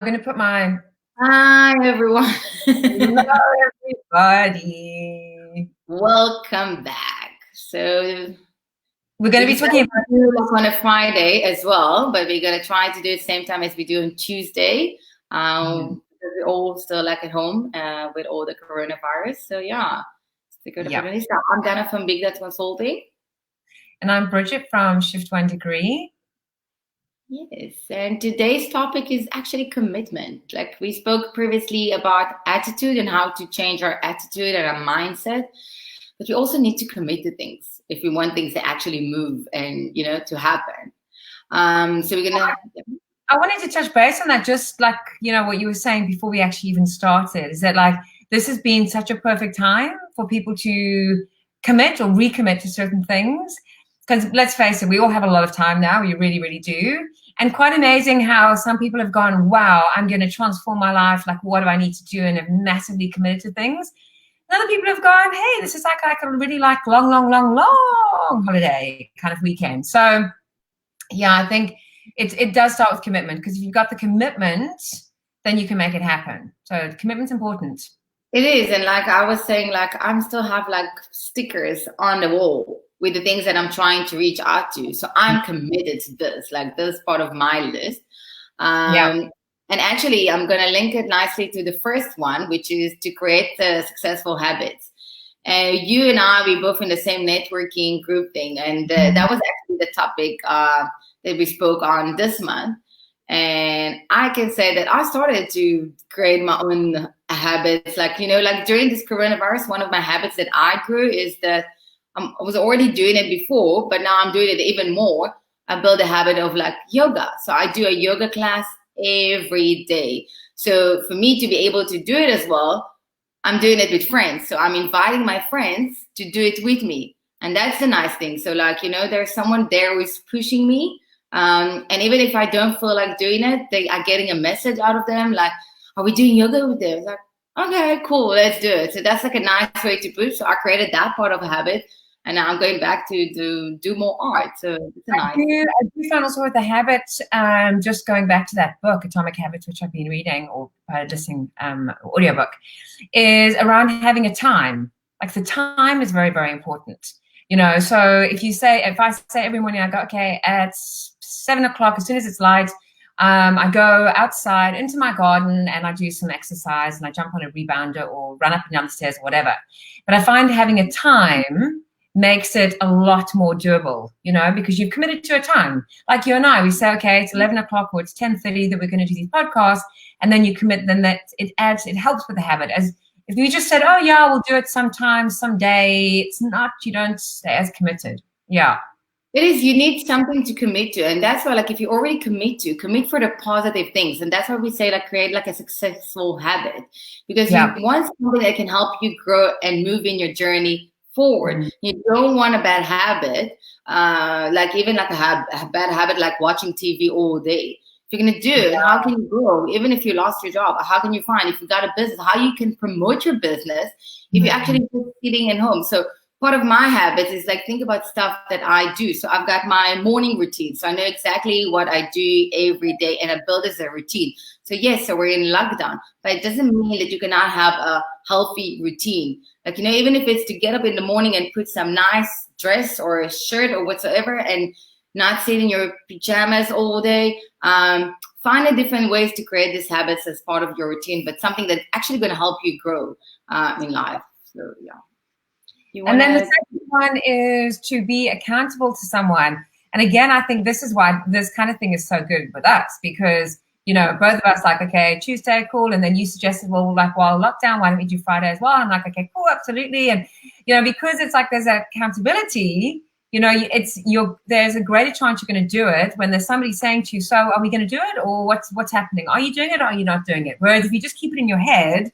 going to put my Hi, everyone. hello, everybody. Welcome back. So We're going we to be decided talking to do this on a Friday as well, but we're gonna try to do it same time as we do on Tuesday. about, Because we're all still like at home with all the coronavirus. So yeah, it's a good yeah. opportunity. So I'm Dana from Big Data Consulting. And I'm Bridget from Shift One Degree. Yes, and today's topic is actually commitment. Like we spoke previously about attitude and how to change our attitude and our mindset, but we also need to commit to things if we want things to actually move and to happen. So we're gonna. I wanted to touch base on that, just like, what you were saying before we actually even started, is that like this has been such a perfect time for people to commit or recommit to certain things. Because let's face it, we all have a lot of time now. We really, really do. And quite amazing how some people have gone, wow, I'm going to transform my life. Like, what do I need to do? And have massively committed to things. And other people have gone, hey, this is like a really like long holiday kind of weekend. So yeah, I think it does start with commitment, because if you've got the commitment, then you can make it happen. So commitment's important. It is, and like I was saying, like I'm still have like stickers on the wall with the things that I'm trying to reach out to. So I'm committed to this, like this part of my list. Yeah. And actually, I'm going to link it nicely to the first one, which is to create the successful habits. And you and I, we both in the same networking group thing, and that was actually the topic that we spoke on this month. And I can say that I started to create my own habits. Like, like during this coronavirus, one of my habits that I grew is that I was already doing it before, but now I'm doing it even more. I built a habit of like yoga. So I do a yoga class every day. So for me to be able to do it as well, I'm doing it with friends. So I'm inviting my friends to do it with me. And that's the nice thing. So like, there's someone there who's pushing me. And even if I don't feel like doing it, they are getting a message out of them. Like, are we doing yoga with them? It's like, okay, cool, let's do it. So that's like a nice way to push. So I created that part of a habit. And now I'm going back to do more art. So it's a nice. I do find also with the habits, just going back to that book, Atomic Habits, which I've been reading or listening, audiobook, is around having a time. Like the time is very, very important. So if I say every morning, I go, okay, at 7 o'clock, as soon as it's light, I go outside into my garden and I do some exercise and I jump on a rebounder or run up and down the stairs or whatever. But I find having a time makes it a lot more doable, because you've committed to a time. Like you and I, we say, okay, it's 11 o'clock or it's 10:30 that we're going to do these podcasts. And then you commit, then that it helps with the habit. As if you just said, oh yeah, we'll do it sometime, someday, it's not, you don't stay as committed. Yeah. It is, you need something to commit to. And that's why, like, if you already commit for the positive things. And that's why we say, like, create like a successful habit, because you want something that can help you grow and move in your journey forward. Mm-hmm. You don't want a bad habit, like even like a bad habit, like watching TV all day. If you're going to do it, how can you grow? Even if you lost your job, how can you find, if you got a business, how you can promote your business if you're actually just sitting at home? So part of my habits is like think about stuff that I do. So I've got my morning routine. So I know exactly what I do every day and I build as a routine. So yes, so we're in lockdown, but it doesn't mean that you cannot have a healthy routine. Like, even if it's to get up in the morning and put some nice dress or a shirt or whatsoever and not sit in your pajamas all day, find a different ways to create these habits as part of your routine, but something that's actually going to help you grow in life. So yeah. And then the second one is to be accountable to someone. And again, I think this is why this kind of thing is so good with us, because, both of us like, okay, Tuesday, cool. And then you suggested, well, like, while lockdown, why don't we do Friday as well? I'm like, okay, cool, absolutely. And, because it's like there's accountability, there's a greater chance you're going to do it when there's somebody saying to you, so are we going to do it? Or what's happening? Are you doing it or are you not doing it? Whereas if you just keep it in your head,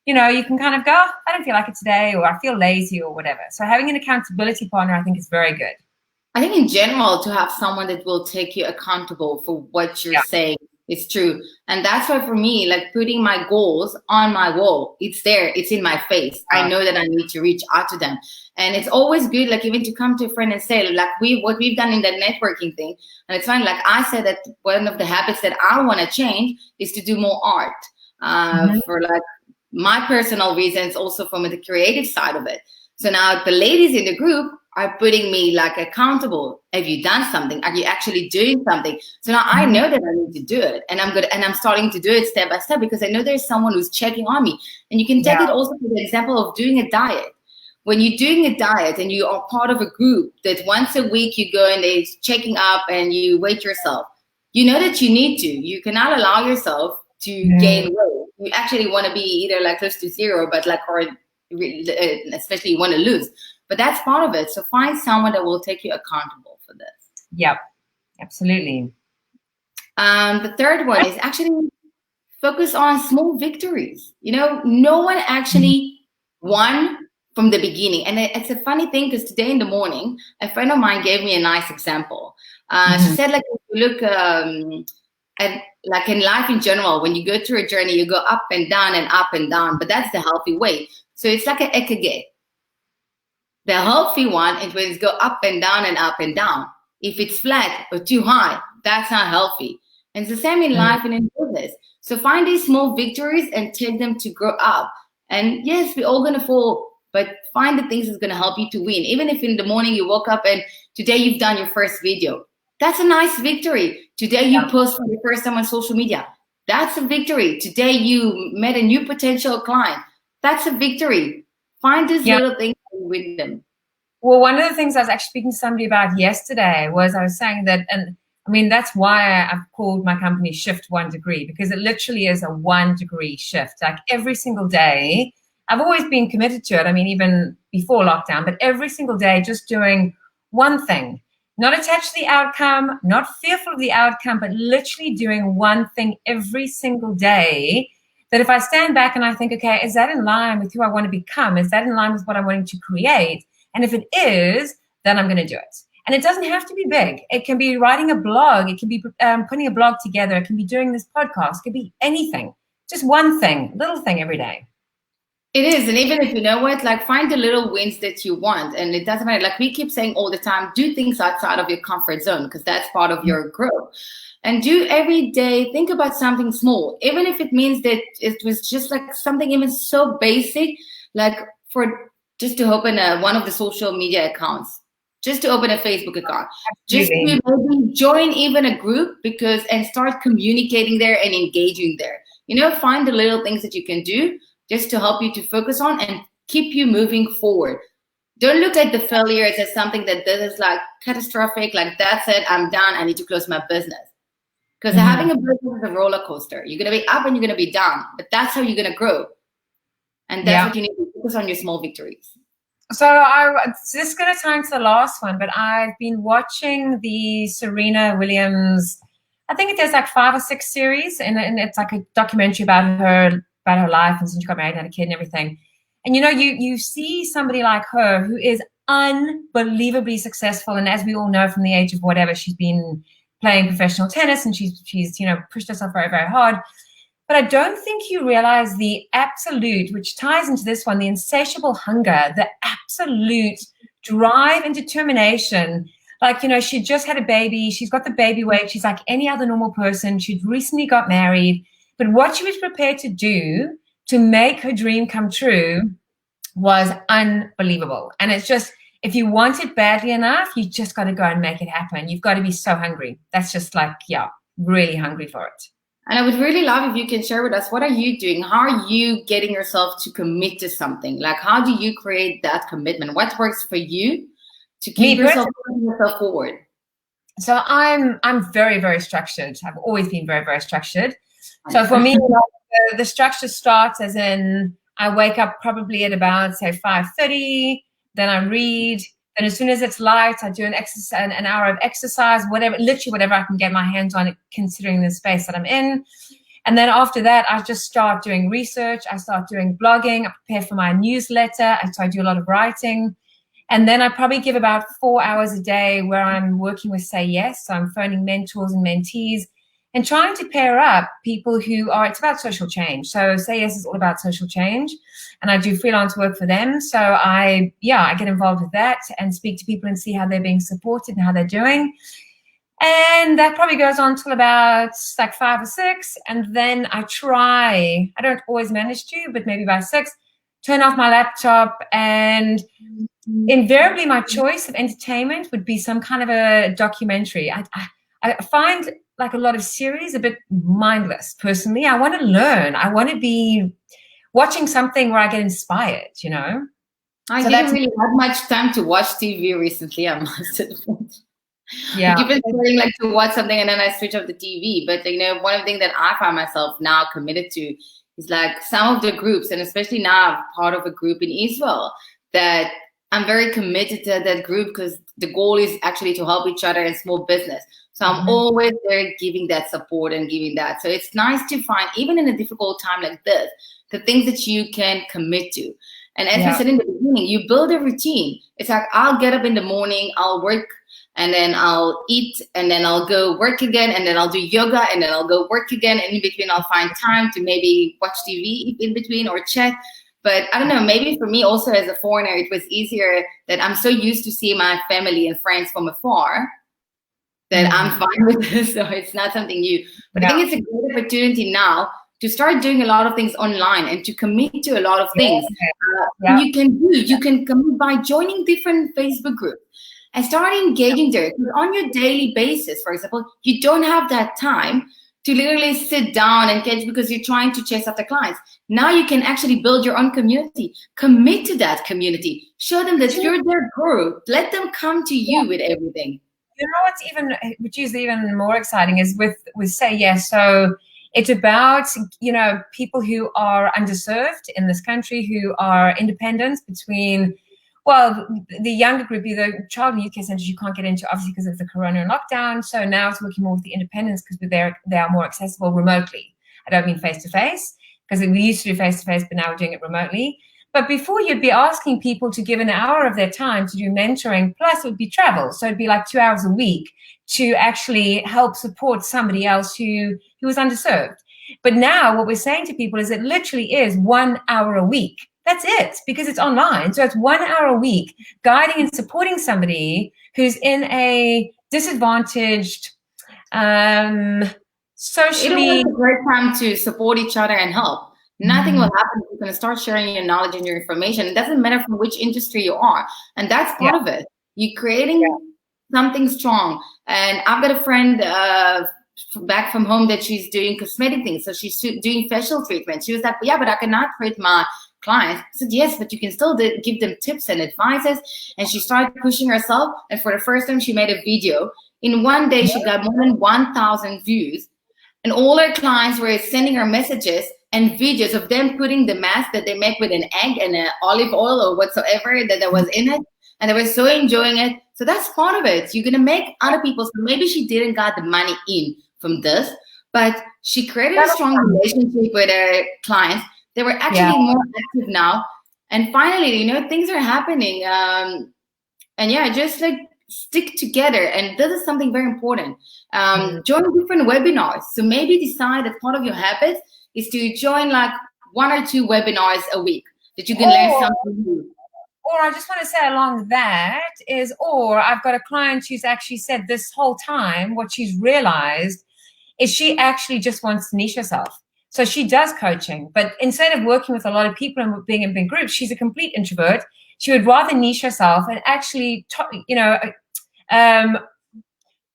you can kind of go, I don't feel like it today, or I feel lazy or whatever. So having an accountability partner, I think, is very good. I think in general, to have someone that will take you accountable for what you're saying It's true. And that's why for me, like putting my goals on my wall, it's there, it's in my face. I know that I need to reach out to them. And it's always good, like even to come to a friend and say, like what we've done in that networking thing. And it's fine. Like I said that one of the habits that I want to change is to do more art for like my personal reasons, also from the creative side of it. So now the ladies in the group are putting me like accountable. Have you done something? Are you actually doing something? So now I know that I need to do it, and I'm starting to do it step by step because I know there's someone who's checking on me. And you can take it also to the example of doing a diet. When you're doing a diet and you are part of a group that once a week you go and they're checking up and you weight yourself, you know that you need to. You cannot allow yourself to gain weight. You actually want to be either like close to zero, but like, or especially you want to lose. But that's part of it. So find someone that will take you accountable for this. Yep, absolutely. The third one is actually focus on small victories. You know, no one actually won from the beginning. And it's a funny thing because today in the morning, a friend of mine gave me a nice example. She said, like, if you look at like in life in general, when you go through a journey, you go up and down, but that's the healthy way. So it's like an ekage. The healthy one is when it's go up and down and up and down. If it's flat or too high, that's not healthy. And it's the same in life and in business. So find these small victories and take them to grow up. And yes, we're all going to fall, but find the things that's going to help you to win. Even if in the morning you woke up and today you've done your first video, that's a nice victory. Today you post for the first time on social media. That's a victory. Today you met a new potential client. That's a victory. Find these little things and win them. Well, one of the things I was actually speaking to somebody about yesterday was I was saying that, and I mean, that's why I've called my company Shift 1 Degree, because it literally is a 1 degree shift. Like every single day, I've always been committed to it. I mean, even before lockdown, but every single day, just doing one thing, not attached to the outcome, not fearful of the outcome, but literally doing one thing every single day. That if I stand back and I think, okay, is that in line with who I want to become? Is that in line with what I'm wanting to create? And if it is, then I'm going to do it. And it doesn't have to be big. It can be writing a blog. It can be putting a blog together. It can be doing this podcast. It can be anything. Just one thing, little thing every day. It is. And even if you know what, like find the little wins that you want. And it doesn't matter. Like we keep saying all the time, do things outside of your comfort zone because that's part of your growth. And do every day, think about something small, even if it means that it was just like something even so basic, like for just to open one of the social media accounts, just to open a Facebook account, just to maybe join even a group and start communicating there and engaging there. You know, find the little things that you can do just to help you to focus on and keep you moving forward. Don't look at the failures as something that this is like catastrophic, like that's it, I'm done, I need to close my business. Because having a business is a roller coaster. You're going to be up and you're going to be down, but that's how you're going to grow. And that's what you need to focus on, your small victories. So this is going to tie into the last one, but I've been watching the Serena Williams, I think it does like 5 or 6 series, and it's like a documentary about her life and since she got married and had a kid and everything. And, you know, you see somebody like her who is unbelievably successful. And as we all know from the age of whatever, she's been playing professional tennis and she's you know, pushed herself very, very hard. But I don't think you realize the absolute, which ties into this one, the insatiable hunger, the absolute drive and determination. Like, you know, she just had a baby. She's got the baby weight. She's like any other normal person. She'd recently got married. But what she was prepared to do to make her dream come true was unbelievable. And it's just, if you want it badly enough, you just got to go and make it happen. You've got to be so hungry. That's just like, yeah, really hungry for it. And I would really love if you can share with us, what are you doing? How are you getting yourself to commit to something? Like, how do you create that commitment? What works for you to keep yourself forward? So I'm very, very structured. I've always been very, very structured. So for me, the structure starts as in I wake up probably at about, say, 5:30. Then I read. Then as soon as it's light, I do an hour of exercise, literally whatever I can get my hands on, considering the space that I'm in. And then after that, I just start doing research. I start doing blogging. I prepare for my newsletter. So I do a lot of writing. And then I probably give about 4 hours a day where I'm working with Say Yes. So I'm phoning mentors and mentees and trying to pair up people who are, it's about social change. So Say Yes is all about social change, and I do freelance work for them. So I get involved with that and speak to people and see how they're being supported and how they're doing. And that probably goes on till about like 5 or 6. And then I don't always manage to, but maybe by 6, turn off my laptop, and invariably my choice of entertainment would be some kind of a documentary. I find like a lot of series a bit mindless personally. I want to learn. I want to be watching something where I get inspired, you know? I didn't really have much time to watch TV recently, I must admit. Yeah. I keep starting like to watch something and then I switch off the TV. But you know, one of the things that I find myself now committed to is like some of the groups, and especially now I'm part of a group in Israel, that I'm very committed to that group because the goal is actually to help each other in small business. So I'm always there giving that support and giving that. So it's nice to find, even in a difficult time like this, the things that you can commit to. And as we said in the beginning, you build a routine. It's like, I'll get up in the morning, I'll work, and then I'll eat, and then I'll go work again, and then I'll do yoga, and then I'll go work again. And in between, I'll find time to maybe watch TV in between or chat. But I don't know, maybe for me also as a foreigner, it was easier that I'm so used to seeing my family and friends from afar that I'm fine with this. So it's not something new. But I think it's a great opportunity now to start doing a lot of things online and to commit to a lot of things. You can commit by joining different Facebook groups and start engaging there. Because on your daily basis, for example, you don't have that time to literally sit down and catch because you're trying to chase after clients. Now you can actually build your own community. Commit to that community. Show them that you're their guru. Let them come to you with everything. You know which is even more exciting is with Say Yes. So it's about, you know, people who are underserved in this country, who are independent between, well, the younger group, the child and youth care centers you can't get into, obviously, because of the corona and lockdown. So now it's working more with the independents because they are more accessible remotely. I don't mean face-to-face, because we used to do face-to-face, but now we're doing it remotely. But before, you'd be asking people to give an hour of their time to do mentoring, plus it would be travel. So it'd be like 2 hours a week to actually help support somebody else who was underserved. But now what we're saying to people is it literally is 1 hour a week. That's it, because it's online. So it's 1 hour a week guiding and supporting somebody who's in a disadvantaged, socially. It's a great time to support each other and help. Nothing will happen if you're going to start sharing your knowledge and your information. It doesn't matter from which industry you are. And that's part of it. You're creating something strong. And I've got a friend back from home that she's doing cosmetic things. So she's doing facial treatment. She was like, yeah, but I cannot treat my clients. I said, yes, but you can still give them tips and advices. And she started pushing herself. And for the first time, she made a video. In one day, she got more than 1,000 views. And all her clients were sending her messages and videos of them putting the mask that they make with an egg and an olive oil or whatsoever that was in it. And they were so enjoying it. So that's part of it. You're going to make other people. So maybe she didn't got the money in from this, but she created a strong relationship with her clients. They were actually more active now. And finally, you know, things are happening. And yeah, just like stick together. And this is something very important. Join different webinars. So maybe decide that part of your habits is to join like 1 or 2 webinars a week that you can learn something new. Or I just want to say along that is, or I've got a client who's actually said this whole time, what she's realized is she actually just wants to niche herself. So she does coaching, but instead of working with a lot of people and being in big groups, she's a complete introvert. She would rather niche herself and actually,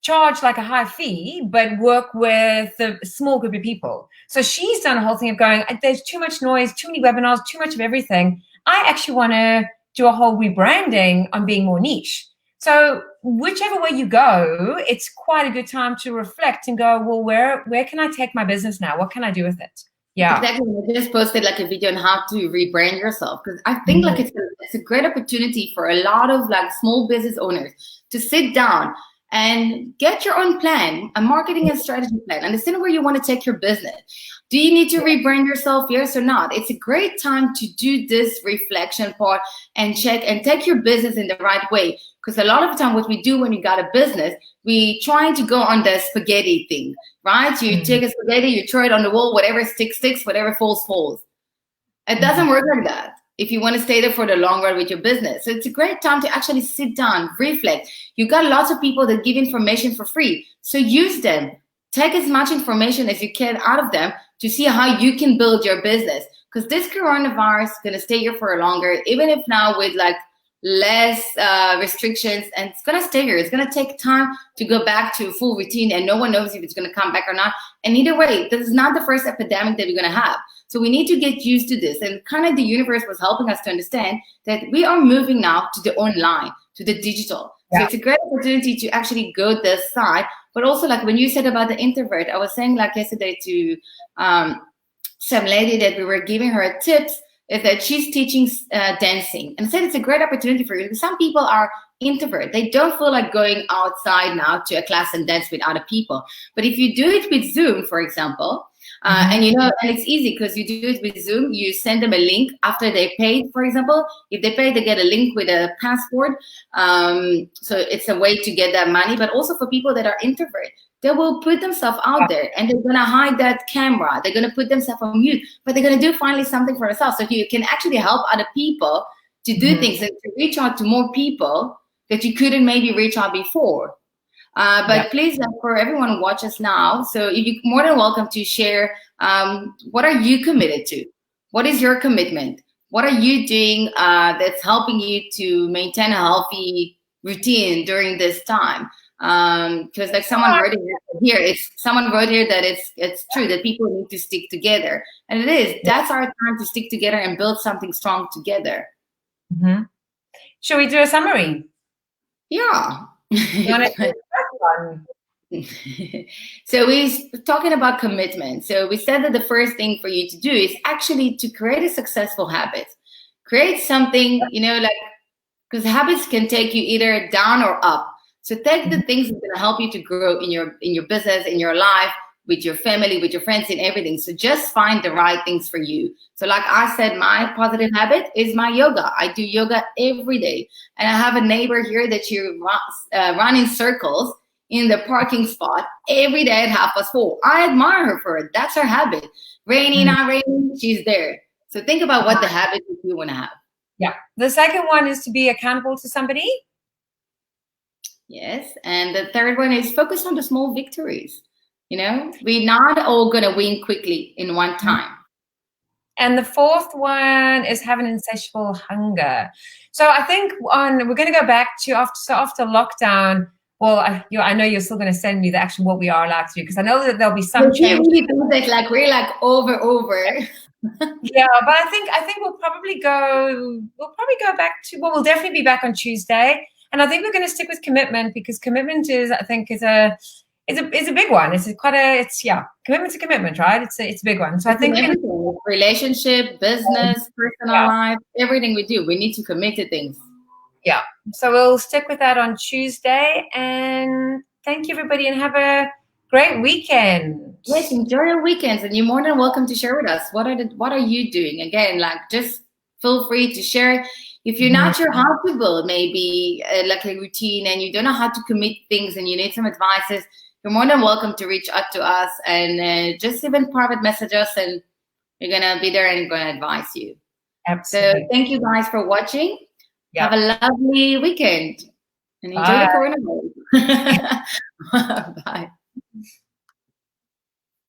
charge like a high fee, but work with a small group of people. So she's done a whole thing of going, there's too much noise, too many webinars, too much of everything. I actually want to do a whole rebranding on being more niche. So whichever way you go, it's quite a good time to reflect and go, well, where can I take my business now? What can I do with it? Yeah. Exactly. I just posted like a video on how to rebrand yourself, because I think like it's a great opportunity for a lot of like small business owners to sit down and get your own plan, a marketing and strategy plan. Understand where you want to take your business. Do you need to rebrand yourself? Yes or not? It's a great time to do this reflection part and check and take your business in the right way. Because a lot of the time what we do when we got a business, we trying to go on the spaghetti thing. right? You take a spaghetti, you throw it on the wall, whatever sticks, sticks, whatever falls, falls. It doesn't work like that if you want to stay there for the long run with your business. So it's a great time to actually sit down, reflect. You got lots of people that give information for free. So use them. Take as much information as you can out of them to see how you can build your business. Because this coronavirus is going to stay here for longer, even if now with like less restrictions, and it's going to stay here. It's going to take time to go back to a full routine, and no one knows if it's going to come back or not. And either way, this is not the first epidemic that we're going to have. So we need to get used to this. And kind of the universe was helping us to understand that we are moving now to the online, to the digital. So it's a great opportunity to actually go this side. But also, like when you said about the introvert, I was saying like yesterday to some lady that we were giving her tips, is that she's teaching dancing. And I said it's a great opportunity for you, because some people are introvert. They don't feel like going outside now to a class and dance with other people. But if you do it with Zoom, for example, and it's easy because you do it with Zoom, you send them a link after they paid, for example. If they pay, they get a link with a password. So it's a way to get that money. But also for people that are introvert, they will put themselves out there and they're going to hide that camera. They're going to put themselves on mute, but they're going to do finally something for themselves. So you can actually help other people to do things and to reach out to more people that you couldn't maybe reach out before. But please, for everyone who watches now, so you're more than welcome to share what are you committed to? What is your commitment? What are you doing that's helping you to maintain a healthy routine during this time? Because like someone wrote here, someone wrote here that it's true that people need to stick together, and it is. That's our time to stick together and build something strong together. Should we do a summary? Yeah. You want to do the first one? So we're talking about commitment. So we said that the first thing for you to do is actually to create a successful habit. Create something, like, because habits can take you either down or up. So take the things that are going to help you to grow in your business, in your life, with your family, with your friends, and everything. So just find the right things for you. So like I said, my positive habit is my yoga. I do yoga every day. And I have a neighbor here that she runs in circles in the parking spot every day at 4:30. I admire her for it. That's her habit. Rainy, not rainy, she's there. So think about what the habit you want to have. Yeah. The second one is to be accountable to somebody. Yes. And the third one is focus on the small victories. We're not all going to win quickly in one time. And the fourth one is have an insatiable hunger. So I think we're going to go back to after lockdown. Well, I know you're still going to send me the actual what we are allowed to do, because I know that there'll be some change. We're like over. Yeah, but I think we'll probably go back to, well, we'll definitely be back on Tuesday. And I think we're going to stick with commitment, because commitment is a big one. Commitment's a commitment, right? It's a big one. So I think relationship, business, personal life, everything we do, we need to commit to things. Yeah. So we'll stick with that on Tuesday. And thank you, everybody, and have a great weekend. Yes, enjoy your weekends, and you're more than welcome to share with us. What are you doing? Again, like, just feel free to share. If you're not sure how to build maybe like a routine, and you don't know how to commit things, and you need some advices, you're more than welcome to reach out to us, and just even private message us, and we're going to be there and going to advise you. Absolutely. So thank you guys for watching. Have a lovely weekend and enjoy the coronavirus. Bye.